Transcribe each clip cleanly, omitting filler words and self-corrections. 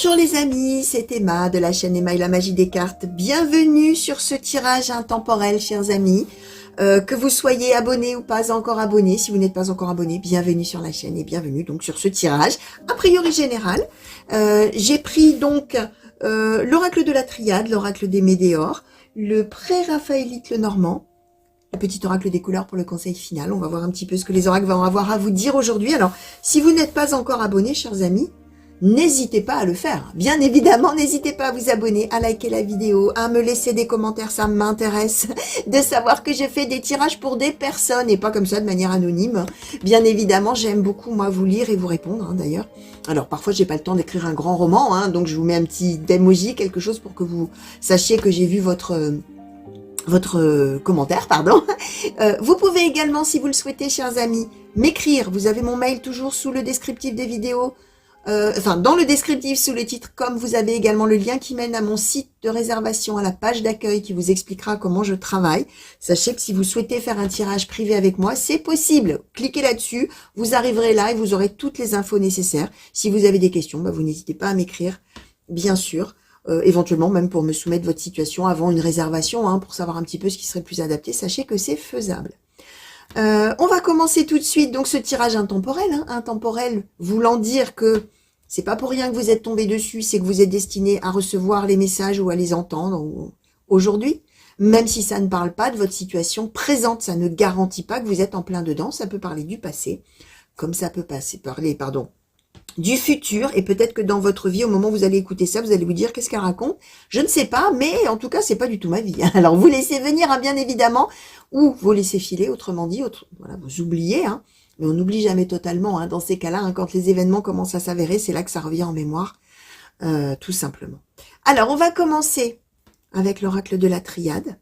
Bonjour les amis, c'est Emma de la chaîne Emma et la magie des cartes. Bienvenue sur ce tirage intemporel, chers amis. Que vous soyez abonné ou pas encore abonné, si vous n'êtes pas encore abonné, bienvenue sur la chaîne et bienvenue donc sur ce tirage, a priori général. J'ai pris donc l'oracle de la Triade, l'oracle des Médéors, le pré-raphaélite le Normand, le petit oracle des couleurs pour le conseil final. On va voir un petit peu ce que les oracles vont avoir à vous dire aujourd'hui. Alors, si vous n'êtes pas encore abonné, chers amis, n'hésitez pas à le faire. Bien évidemment, n'hésitez pas à vous abonner, à liker la vidéo, à me laisser des commentaires, ça m'intéresse de savoir que j'ai fait des tirages pour des personnes et pas comme ça de manière anonyme. Bien évidemment, j'aime beaucoup moi vous lire et vous répondre d'ailleurs. Alors parfois j'ai pas le temps d'écrire un grand roman, donc je vous mets un petit emoji, quelque chose pour que vous sachiez que j'ai vu votre commentaire, pardon. Vous pouvez également, si vous le souhaitez, chers amis, m'écrire. Vous avez mon mail toujours sous le descriptif des vidéos. Dans le descriptif sous le titre, comme vous avez également le lien qui mène à mon site de réservation, à la page d'accueil qui vous expliquera comment je travaille. Sachez que si vous souhaitez faire un tirage privé avec moi, c'est possible. Cliquez là-dessus, vous arriverez là et vous aurez toutes les infos nécessaires. Si vous avez des questions, vous n'hésitez pas à m'écrire, bien sûr. Éventuellement même pour me soumettre votre situation avant une réservation, pour savoir un petit peu ce qui serait le plus adapté. Sachez que c'est faisable. On va commencer tout de suite donc ce tirage intemporel, intemporel voulant dire que c'est pas pour rien que vous êtes tombé dessus, c'est que vous êtes destiné à recevoir les messages ou à les entendre aujourd'hui, même si ça ne parle pas de votre situation présente, ça ne garantit pas que vous êtes en plein dedans, ça peut parler du passé, comme ça peut parler du futur, et peut-être que dans votre vie, au moment où vous allez écouter ça, vous allez vous dire qu'est-ce qu'elle raconte. Je ne sais pas, mais en tout cas, c'est pas du tout ma vie. Alors, vous laissez venir, bien évidemment, ou vous laissez filer, autrement dit, voilà, vous oubliez, mais on n'oublie jamais totalement. Dans ces cas-là, quand les événements commencent à s'avérer, c'est là que ça revient en mémoire, tout simplement. Alors, on va commencer avec l'oracle de la Triade.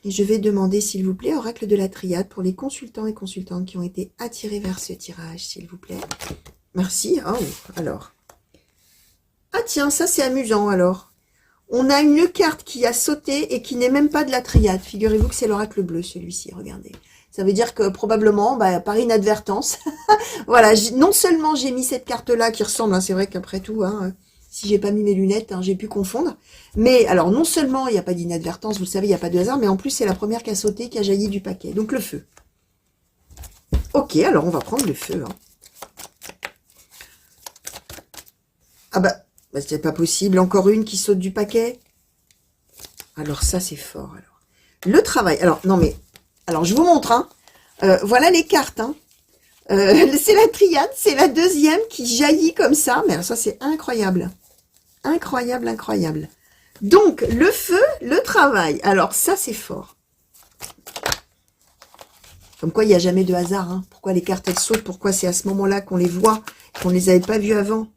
Et je vais demander, s'il vous plaît, oracle de la Triade pour les consultants et consultantes qui ont été attirés vers ce tirage, s'il vous plaît. Merci. Oh, alors. Ah tiens, ça c'est amusant alors. On a une carte qui a sauté et qui n'est même pas de la Triade. Figurez-vous que c'est l'oracle bleu, celui-ci, regardez. Ça veut dire que probablement, par inadvertance, voilà, non seulement j'ai mis cette carte-là qui ressemble, c'est vrai qu'après tout, si j'ai pas mis mes lunettes, j'ai pu confondre. Mais alors, non seulement il n'y a pas d'inadvertance, vous le savez, il n'y a pas de hasard, mais en plus, c'est la première qui a sauté, qui a jailli du paquet. Donc, le feu. Ok, alors on va prendre le feu. Ah c'est pas possible. Encore une qui saute du paquet. Alors, ça, c'est fort. Alors, le travail. Alors, non, mais... Alors, je vous montre. Voilà les cartes. C'est la Triade, c'est la deuxième qui jaillit comme ça. Mais alors, ça, c'est incroyable. Incroyable, incroyable. Donc, le feu, le travail. Alors, ça, c'est fort. Comme quoi, il n'y a jamais de hasard. Pourquoi les cartes, elles sautent? Pourquoi c'est à ce moment-là qu'on les voit, qu'on ne les avait pas vues avant?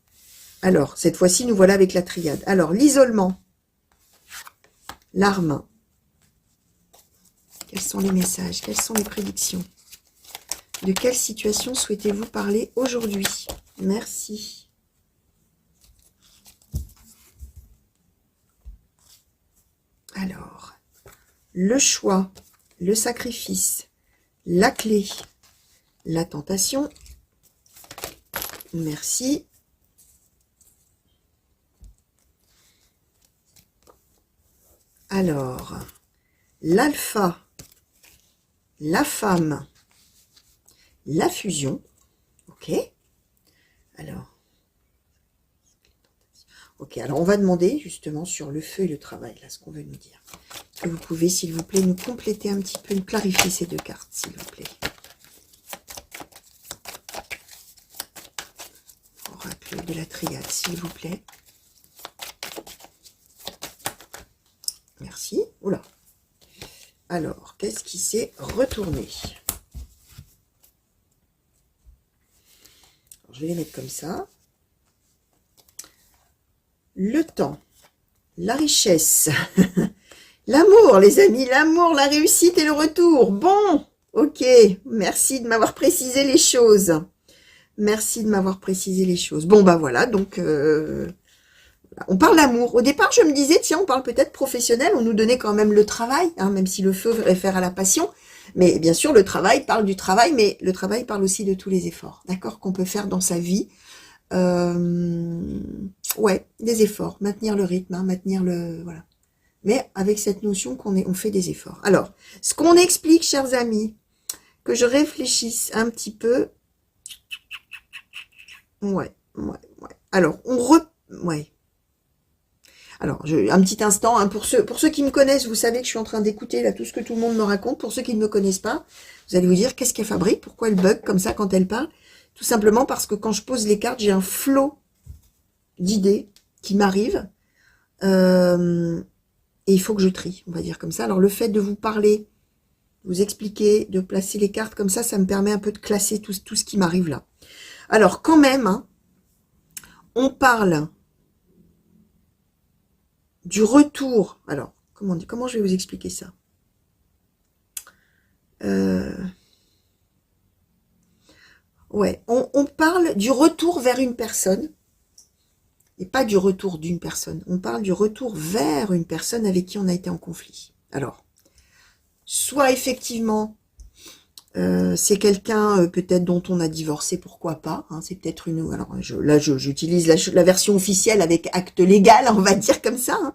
Alors, cette fois-ci, nous voilà avec la Triade. Alors, l'isolement. L'arme. Quels sont les messages? Quelles sont les prédictions? De quelle situation souhaitez-vous parler aujourd'hui? Merci. Alors, le choix, le sacrifice, la clé, la tentation. Merci. Alors, l'alpha, la femme, la fusion. Ok. Alors. Ok, alors on va demander justement sur le feu et le travail, là, ce qu'on veut nous dire. Est-ce que vous pouvez, s'il vous plaît, nous compléter un petit peu, nous clarifier ces deux cartes, s'il vous plaît. Oracle de la Triade, s'il vous plaît. Merci. Oula. Alors, qu'est-ce qui s'est retourné? Alors, je vais les mettre comme ça. Le temps, la richesse, l'amour, les amis, l'amour, la réussite et le retour. Bon, ok, merci de m'avoir précisé les choses. Merci de m'avoir précisé les choses. Bon, voilà, donc, on parle d'amour. Au départ, je me disais, tiens, on parle peut-être professionnel, on nous donnait quand même le travail, même si le feu réfère à la passion. Mais bien sûr, le travail parle du travail, mais le travail parle aussi de tous les efforts, d'accord, qu'on peut faire dans sa vie, Ouais, des efforts, maintenir le rythme, hein, maintenir le... Voilà. Mais avec cette notion on fait des efforts. Alors, ce qu'on explique, chers amis, que je réfléchisse un petit peu. Ouais. Alors, ouais. Alors, un petit instant, hein, pour ceux qui me connaissent, vous savez que je suis en train d'écouter là tout ce que tout le monde me raconte. Pour ceux qui ne me connaissent pas, vous allez vous dire, qu'est-ce qu'elle fabrique? Pourquoi elle bug comme ça quand elle parle? Tout simplement parce que quand je pose les cartes, j'ai un flot d'idées qui m'arrivent. Et il faut que je trie, on va dire comme ça. Alors, le fait de vous parler, vous expliquer, de placer les cartes comme ça, ça me permet un peu de classer tout ce qui m'arrive là. Alors, quand même, hein, on parle du retour. Alors, comment je vais vous expliquer ça? Ouais, on parle du retour vers une personne, et pas du retour d'une personne. On parle du retour vers une personne avec qui on a été en conflit. Alors, soit effectivement, c'est quelqu'un peut-être dont on a divorcé, pourquoi pas, hein, c'est peut-être une... Alors là, j'utilise la version officielle avec acte légal, on va dire comme ça, hein.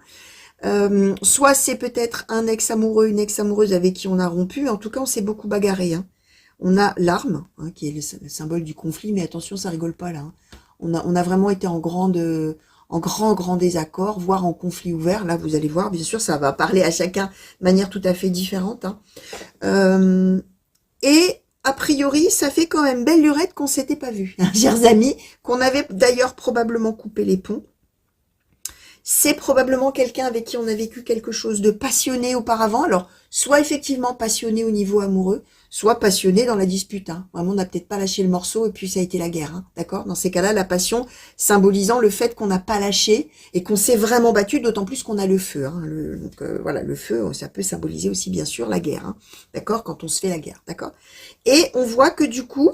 Soit c'est peut-être un ex-amoureux, une ex-amoureuse avec qui on a rompu. En tout cas, on s'est beaucoup bagarré, hein. On a l'arme, hein, qui est le symbole du conflit, mais attention, ça rigole pas là, hein. On a vraiment été en grand désaccord, voire en conflit ouvert. Là, vous allez voir, bien sûr, ça va parler à chacun de manière tout à fait différente, hein. Et a priori, ça fait quand même belle lurette qu'on s'était pas vu, hein, chers amis, qu'on avait d'ailleurs probablement coupé les ponts. C'est probablement quelqu'un avec qui on a vécu quelque chose de passionné auparavant. Alors, soit effectivement passionné au niveau amoureux, soit passionné dans la dispute, hein. Vraiment, on n'a peut-être pas lâché le morceau et puis ça a été la guerre, hein. D'accord? Dans ces cas-là, la passion symbolisant le fait qu'on n'a pas lâché et qu'on s'est vraiment battu, d'autant plus qu'on a le feu, hein. Donc, voilà, le feu, ça peut symboliser aussi bien sûr la guerre, hein. D'accord? Quand on se fait la guerre, d'accord? Et on voit que du coup,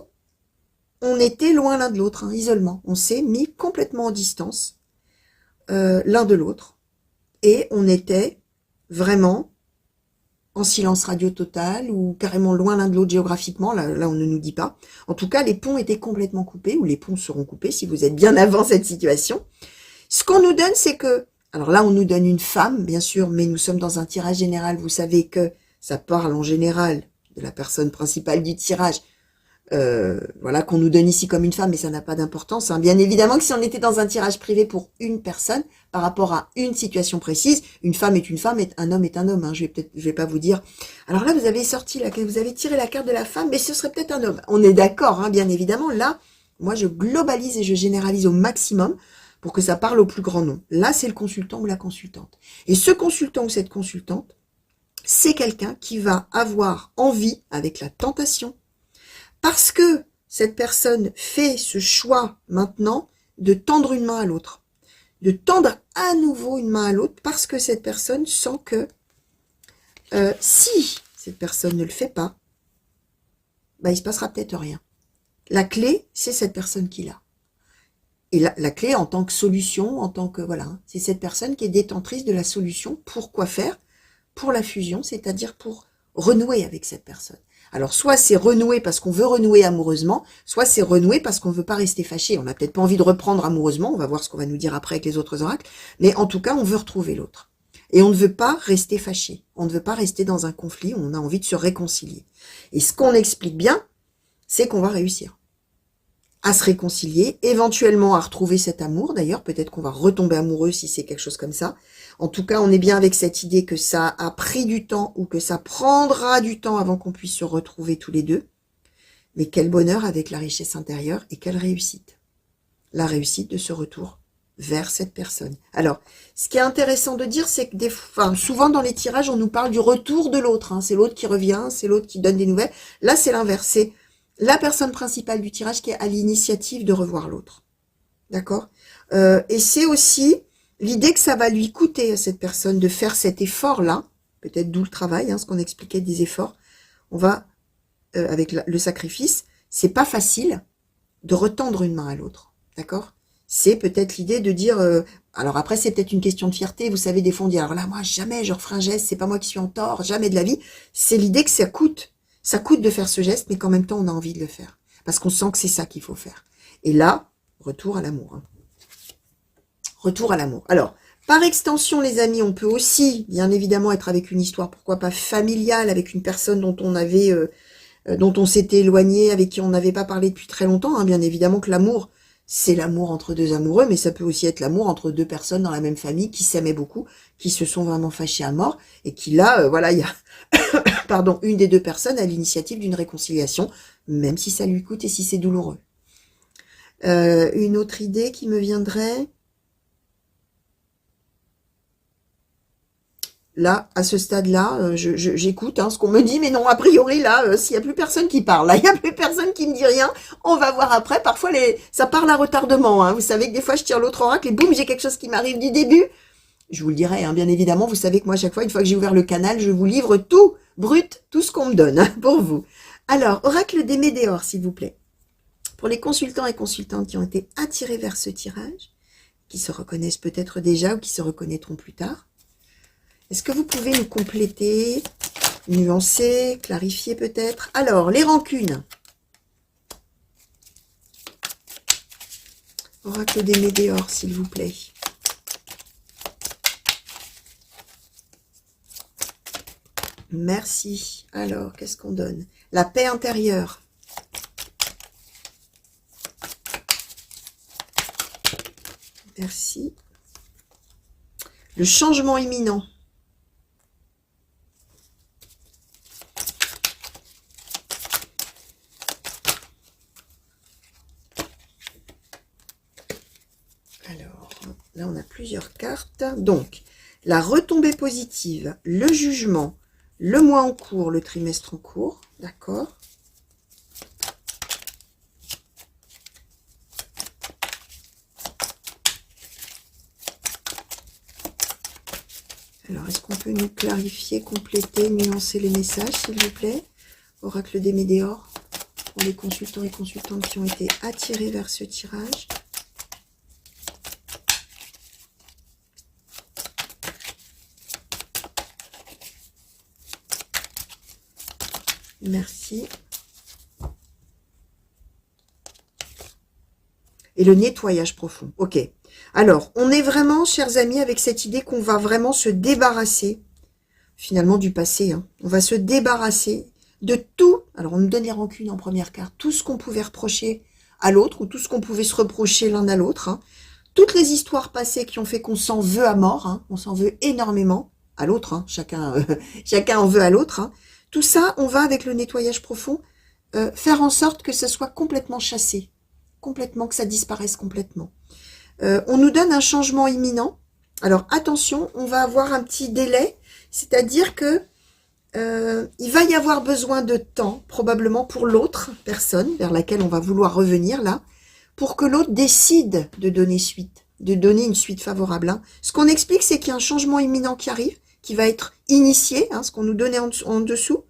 on était loin l'un de l'autre, hein, isolement. On s'est mis complètement en distance. L'un de l'autre, et on était vraiment en silence radio total, ou carrément loin l'un de l'autre géographiquement, là on ne nous dit pas. En tout cas, les ponts étaient complètement coupés, ou les ponts seront coupés si vous êtes bien avant cette situation. Ce qu'on nous donne, c'est que, alors là on nous donne une femme, bien sûr, mais nous sommes dans un tirage général, vous savez que ça parle en général de la personne principale du tirage, voilà, qu'on nous donne ici comme une femme, mais ça n'a pas d'importance, hein. Bien évidemment que si on était dans un tirage privé pour une personne, par rapport à une situation précise, une femme est une femme, et un homme est un homme, hein. Je vais pas vous dire, alors là, vous avez tiré la carte de la femme, mais ce serait peut-être un homme. On est d'accord, hein, bien évidemment. Là, moi, je globalise et je généralise au maximum pour que ça parle au plus grand nombre. Là, c'est le consultant ou la consultante. Et ce consultant ou cette consultante, c'est quelqu'un qui va avoir envie, avec la tentation, parce que cette personne fait ce choix maintenant de tendre une main à l'autre, de tendre à nouveau une main à l'autre, parce que cette personne sent que si cette personne ne le fait pas, bah, il se passera peut-être rien. La clé, c'est cette personne qui l'a. Et la clé en tant que solution, en tant que, voilà, hein, c'est cette personne qui est détentrice de la solution pour quoi faire? Pour la fusion, c'est-à-dire pour renouer avec cette personne. Alors, soit c'est renouer parce qu'on veut renouer amoureusement, soit c'est renouer parce qu'on ne veut pas rester fâché. On n'a peut-être pas envie de reprendre amoureusement, on va voir ce qu'on va nous dire après avec les autres oracles, mais en tout cas, on veut retrouver l'autre. Et on ne veut pas rester fâché, on ne veut pas rester dans un conflit, on a envie de se réconcilier. Et ce qu'on explique bien, c'est qu'on va réussir à se réconcilier, éventuellement à retrouver cet amour. D'ailleurs, peut-être qu'on va retomber amoureux si c'est quelque chose comme ça. En tout cas, on est bien avec cette idée que ça a pris du temps ou que ça prendra du temps avant qu'on puisse se retrouver tous les deux. Mais quel bonheur avec la richesse intérieure et quelle réussite. La réussite de ce retour vers cette personne. Alors, ce qui est intéressant de dire, c'est que souvent dans les tirages, on nous parle du retour de l'autre, hein. C'est l'autre qui revient, c'est l'autre qui donne des nouvelles. Là, c'est l'inverse. C'est la personne principale du tirage qui est à l'initiative de revoir l'autre. D'accord? Et c'est aussi l'idée que ça va lui coûter à cette personne de faire cet effort-là, peut-être d'où le travail, hein, ce qu'on expliquait des efforts. On va, avec le sacrifice, c'est pas facile de retendre une main à l'autre. D'accord? C'est peut-être l'idée de dire, alors après c'est peut-être une question de fierté, vous savez, des fois on dit, alors là moi jamais je referai un geste, c'est pas moi qui suis en tort, jamais de la vie. C'est l'idée que ça coûte de faire ce geste, mais qu'en même temps on a envie de le faire, parce qu'on sent que c'est ça qu'il faut faire. Et là, Retour à l'amour. Hein. Retour à l'amour. Alors, par extension, les amis, on peut aussi, bien évidemment, être avec une histoire, pourquoi pas familiale, avec une personne dont on avait, dont on s'était éloigné, avec qui on n'avait pas parlé depuis très longtemps. Hein. Bien évidemment que l'amour, c'est l'amour entre deux amoureux, mais ça peut aussi être l'amour entre deux personnes dans la même famille qui s'aimaient beaucoup, qui se sont vraiment fâchées à mort, et qui là, voilà, il y a, pardon, une des deux personnes à l'initiative d'une réconciliation, même si ça lui coûte et si c'est douloureux. Une autre idée qui me viendrait... Là, à ce stade-là, j'écoute ce qu'on me dit, mais non, a priori, là, s'il n'y a plus personne qui parle, là, il n'y a plus personne qui me dit rien, on va voir après. Parfois, ça parle à retardement. Hein. Vous savez que des fois, je tire l'autre oracle et boum, j'ai quelque chose qui m'arrive du début. Je vous le dirai, hein, bien évidemment. Vous savez que moi, à chaque fois, une fois que j'ai ouvert le canal, je vous livre tout, brut, tout ce qu'on me donne, hein, pour vous. Alors, oracle des Médéors, s'il vous plaît. Pour les consultants et consultantes qui ont été attirés vers ce tirage, qui se reconnaissent peut-être déjà ou qui se reconnaîtront plus tard, est-ce que vous pouvez nous compléter, nuancer, clarifier peut-être? Alors, les rancunes. Oracle des Médéors, s'il vous plaît. Merci. Alors, qu'est-ce qu'on donne? La paix intérieure. Merci. Le changement imminent. Là, on a plusieurs cartes. Donc, la retombée positive, le jugement, le mois en cours, le trimestre en cours. D'accord. Alors, est-ce qu'on peut nous clarifier, compléter, nuancer les messages, s'il vous plaît? Oracle des Médéors, pour les consultants et consultantes qui ont été attirés vers ce tirage. Merci. Et le nettoyage profond. Ok. Alors, on est vraiment, chers amis, avec cette idée qu'on va vraiment se débarrasser, finalement, du passé. Hein. On va se débarrasser de tout. Alors, on nous donne les rancunes en première carte. Tout ce qu'on pouvait reprocher à l'autre, ou tout ce qu'on pouvait se reprocher l'un à l'autre. Hein. Toutes les histoires passées qui ont fait qu'on s'en veut à mort. Hein. On s'en veut énormément à l'autre. Hein. Chacun en veut à l'autre. Hein. Tout ça, on va, avec le nettoyage profond, faire en sorte que ce soit complètement chassé. Complètement, que ça disparaisse complètement. On nous donne un changement imminent. Alors, attention, on va avoir un petit délai. C'est-à-dire que il va y avoir besoin de temps, probablement, pour l'autre personne vers laquelle on va vouloir revenir, là, pour que l'autre décide de donner suite, de donner une suite favorable. Hein. Ce qu'on explique, c'est qu'il y a un changement imminent qui arrive, qui va être initié, hein, ce qu'on nous donnait en dessous,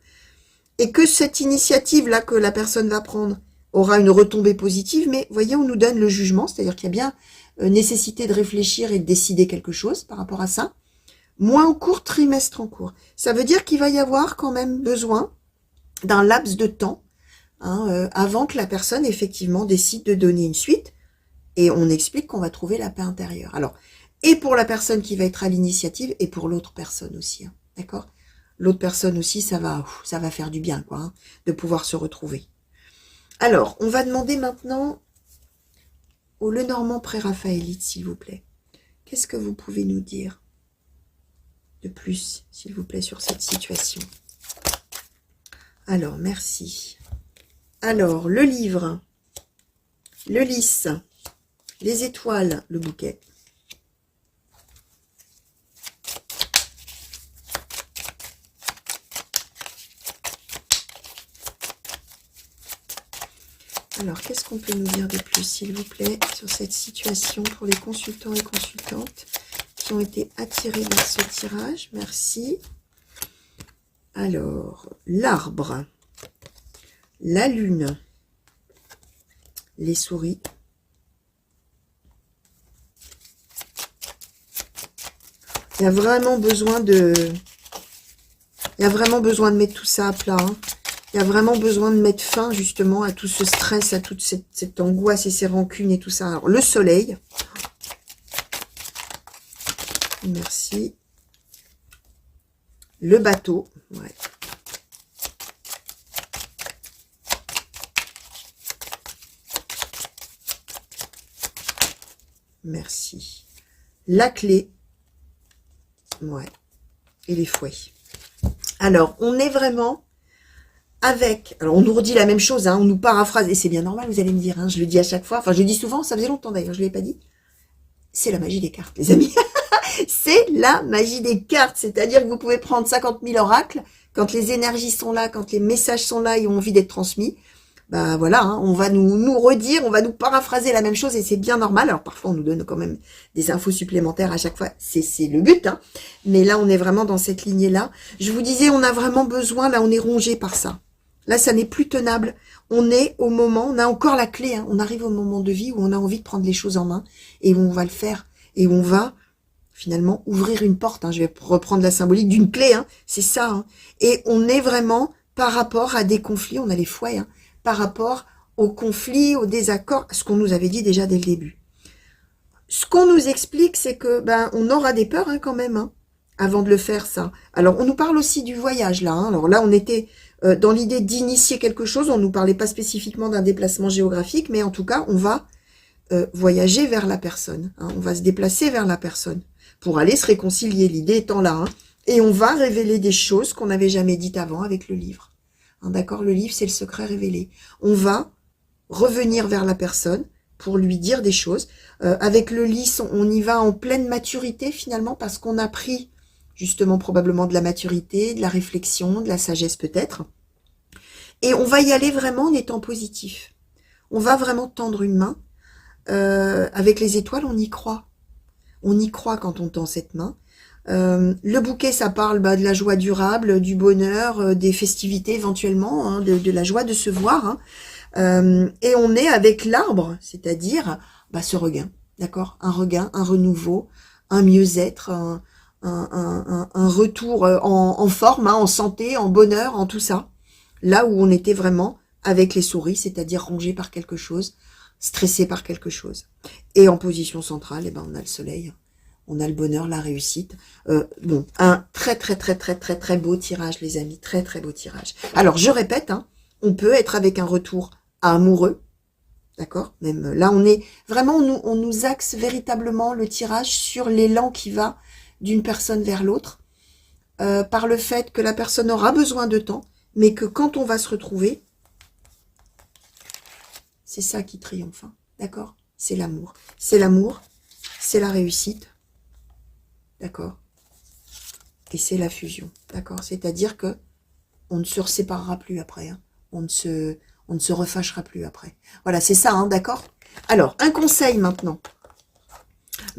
et que cette initiative-là que la personne va prendre aura une retombée positive, mais voyez, on nous donne le jugement, c'est-à-dire qu'il y a bien nécessité de réfléchir et de décider quelque chose par rapport à ça. Mois en cours, trimestre en cours. Ça veut dire qu'il va y avoir quand même besoin d'un laps de temps hein, avant que la personne, effectivement, décide de donner une suite. Et on explique qu'on va trouver la paix intérieure. Alors, et pour la personne qui va être à l'initiative, et pour l'autre personne aussi. Hein, d'accord? L'autre personne aussi, ça va faire du bien, quoi, hein, de pouvoir se retrouver. Alors, on va demander maintenant au Lenormand pré-raphaélite, s'il vous plaît. Qu'est-ce que vous pouvez nous dire de plus, s'il vous plaît, sur cette situation? Alors, merci. Alors, le livre, le lys, les étoiles, le bouquet. Alors, qu'est-ce qu'on peut nous dire de plus, s'il vous plaît, sur cette situation pour les consultants et consultantes qui ont été attirés vers ce tirage? Merci. Alors, l'arbre, la lune, les souris. Il y a vraiment besoin de... mettre tout ça à plat. Hein. Il y a vraiment besoin de mettre fin justement à tout ce stress, à toute cette angoisse et ces rancunes et tout ça. Alors, le soleil. Merci. Le bateau. Ouais. Merci. La clé. Ouais. Et les fouets. Alors, on est vraiment avec... Alors, on nous redit la même chose, hein, on nous paraphrase. Et c'est bien normal, vous allez me dire. Hein, je le dis à chaque fois. Enfin, je le dis souvent. Ça faisait longtemps d'ailleurs, je ne l'ai pas dit. C'est la magie des cartes, les amis. C'est la magie des cartes. C'est-à-dire que vous pouvez prendre 50 000 oracles. Quand les énergies sont là, quand les messages sont là et ont envie d'être transmis, bah voilà, hein, on va nous redire, on va nous paraphraser la même chose et c'est bien normal. Alors parfois on nous donne quand même des infos supplémentaires à chaque fois, c'est le but, hein. Mais là on est vraiment dans cette lignée-là. Je vous disais, on a vraiment besoin, là on est rongé par ça. Là ça n'est plus tenable. On est au moment, on a encore la clé, hein. On arrive au moment de vie où on a envie de prendre les choses en main et où on va le faire. Et où on va finalement ouvrir une porte, hein. Je vais reprendre la symbolique d'une clé, hein. C'est ça. Hein. Et on est vraiment par rapport à des conflits, on a les fouets, hein, par rapport aux conflits, aux désaccords, ce qu'on nous avait dit déjà dès le début. Ce qu'on nous explique, c'est que on aura des peurs hein, quand même, hein, avant de le faire, ça. Alors, on nous parle aussi du voyage, là. Hein. Alors là, on était dans l'idée d'initier quelque chose, on ne nous parlait pas spécifiquement d'un déplacement géographique, mais en tout cas, on va voyager vers la personne. Hein. On va se déplacer vers la personne pour aller se réconcilier, l'idée étant là. Hein. Et on va révéler des choses qu'on n'avait jamais dites avant avec le livre. D'accord, le livre, c'est le secret révélé. On va revenir vers la personne pour lui dire des choses. Avec le lys, on y va en pleine maturité finalement parce qu'on a pris justement probablement de la maturité, de la réflexion, de la sagesse peut-être. Et on va y aller vraiment en étant positif. On va vraiment tendre une main. Avec les étoiles, on y croit. On y croit quand on tend cette main. Le bouquet, ça parle de la joie durable, du bonheur, des festivités éventuellement, hein, de la joie de se voir. Hein. Et on est avec l'arbre, c'est-à-dire ce regain, d'accord, un regain, un renouveau, un mieux-être, un retour en forme, hein, en santé, en bonheur, en tout ça. Là où on était vraiment avec les souris, c'est-à-dire rongé par quelque chose, stressé par quelque chose. Et en position centrale, on a le soleil. On a le bonheur, la réussite. Bon, un très beau tirage, les amis. Très beau tirage. Alors, je répète, hein, on peut être avec un retour amoureux. D'accord? Même là, on est vraiment, on nous axe véritablement le tirage sur l'élan qui va d'une personne vers l'autre. Par le fait que la personne aura besoin de temps, mais que quand on va se retrouver, c'est ça qui triomphe. Hein, d'accord? C'est l'amour. C'est l'amour, c'est la réussite. D'accord? Et c'est la fusion. D'accord? C'est-à-dire que on ne se séparera plus après. Hein. On ne se refâchera plus après. Voilà, c'est ça, hein, d'accord? Alors, un conseil maintenant.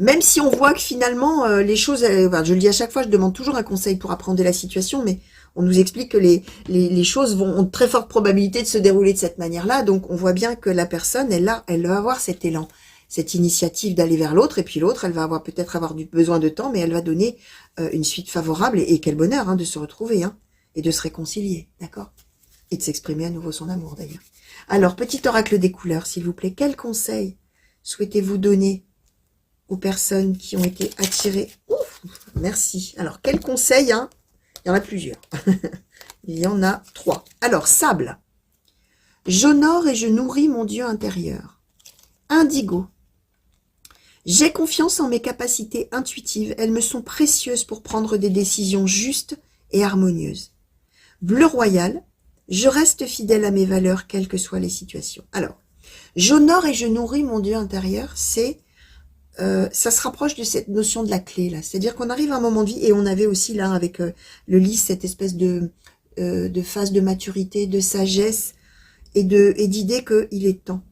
Même si on voit que finalement, les choses... je le dis à chaque fois, je demande toujours un conseil pour apprendre de la situation, mais on nous explique que les choses ont de très forte probabilité de se dérouler de cette manière-là. Donc, on voit bien que la personne, elle va avoir cet élan, cette initiative d'aller vers l'autre, et puis l'autre, elle va peut-être avoir besoin de temps, mais elle va donner une suite favorable, et quel bonheur hein, de se retrouver, hein, et de se réconcilier, d'accord? Et de s'exprimer à nouveau son amour, d'ailleurs. Alors, petit oracle des couleurs, s'il vous plaît, quel conseil souhaitez-vous donner aux personnes qui ont été attirées? Ouf, merci. Alors, quel conseil, hein? Il y en a plusieurs. Il y en a 3. Alors, sable. J'honore et je nourris mon Dieu intérieur. Indigo. J'ai confiance en mes capacités intuitives. Elles me sont précieuses pour prendre des décisions justes et harmonieuses. Bleu royal. Je reste fidèle à mes valeurs, quelles que soient les situations. Alors, j'honore et je nourris mon Dieu intérieur, ça se rapproche de cette notion de la clé, là. C'est-à-dire qu'on arrive à un moment de vie, et on avait aussi, là, avec le lys, cette espèce de phase de maturité, de sagesse, et d'idée qu'il est temps.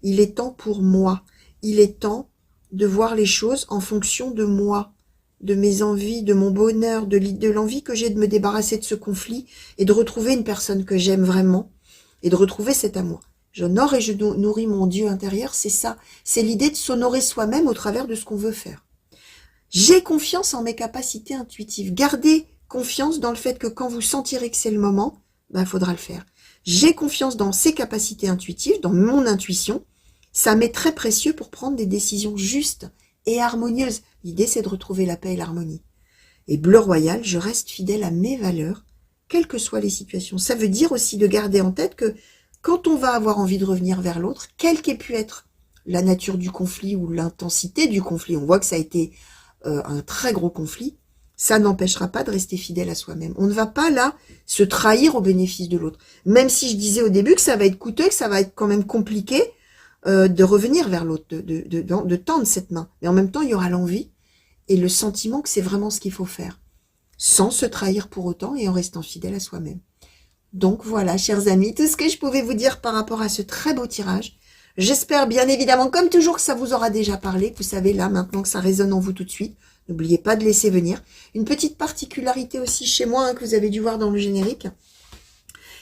Il est temps pour moi. Il est temps de voir les choses en fonction de moi, de mes envies, de mon bonheur, de l'envie que j'ai de me débarrasser de ce conflit et de retrouver une personne que j'aime vraiment et de retrouver cet amour. J'honore et je nourris mon Dieu intérieur, c'est ça. C'est l'idée de s'honorer soi-même au travers de ce qu'on veut faire. J'ai confiance en mes capacités intuitives. Gardez confiance dans le fait que quand vous sentirez que c'est le moment, il faudra le faire. j'ai confiance dans ses capacités intuitives, dans mon intuition, ça m'est très précieux pour prendre des décisions justes et harmonieuses. L'idée, c'est de retrouver la paix et l'harmonie. Et bleu royal, je reste fidèle à mes valeurs, quelles que soient les situations. Ça veut dire aussi de garder en tête que quand on va avoir envie de revenir vers l'autre, quelle qu'ait pu être la nature du conflit ou l'intensité du conflit, on voit que ça a été un très gros conflit, ça n'empêchera pas de rester fidèle à soi-même. On ne va pas là se trahir au bénéfice de l'autre. Même si je disais au début que ça va être coûteux, que ça va être quand même compliqué de revenir vers l'autre, de tendre cette main. Mais en même temps, il y aura l'envie et le sentiment que c'est vraiment ce qu'il faut faire, sans se trahir pour autant et en restant fidèle à soi-même. Donc voilà, chers amis, tout ce que je pouvais vous dire par rapport à ce très beau tirage. J'espère bien évidemment, comme toujours, que ça vous aura déjà parlé. Vous savez, là, maintenant que ça résonne en vous tout de suite, n'oubliez pas de laisser venir. Une petite particularité aussi chez moi, hein, que vous avez dû voir dans le générique,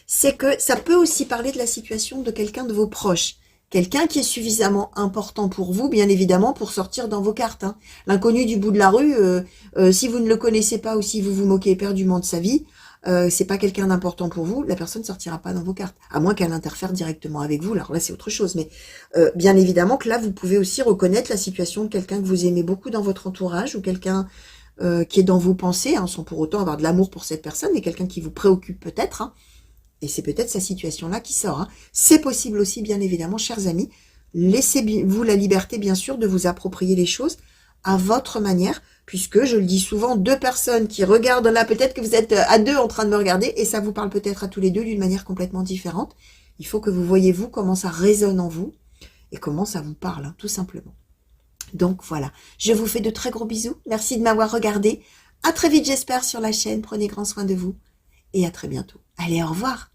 c'est que ça peut aussi parler de la situation de quelqu'un de vos proches. Quelqu'un qui est suffisamment important pour vous, bien évidemment, pour sortir dans vos cartes. Hein. L'inconnu du bout de la rue, si vous ne le connaissez pas ou si vous vous moquez éperdument de sa vie, c'est pas quelqu'un d'important pour vous, la personne ne sortira pas dans vos cartes, à moins qu'elle interfère directement avec vous. Alors là, c'est autre chose. Mais bien évidemment que là, vous pouvez aussi reconnaître la situation de quelqu'un que vous aimez beaucoup dans votre entourage ou quelqu'un qui est dans vos pensées, hein, sans pour autant avoir de l'amour pour cette personne, mais quelqu'un qui vous préoccupe peut-être. Hein. Et c'est peut-être cette situation-là qui sort. Hein. C'est possible aussi, bien évidemment, chers amis. Laissez-vous la liberté, bien sûr, de vous approprier les choses à votre manière, puisque, je le dis souvent, deux personnes qui regardent là, peut-être que vous êtes à deux en train de me regarder, et ça vous parle peut-être à tous les deux d'une manière complètement différente. Il faut que vous voyez, vous, comment ça résonne en vous, et comment ça vous parle, hein, tout simplement. Donc voilà, je vous fais de très gros bisous. Merci de m'avoir regardé. À très vite, j'espère, sur la chaîne. Prenez grand soin de vous, et à très bientôt. Allez, au revoir.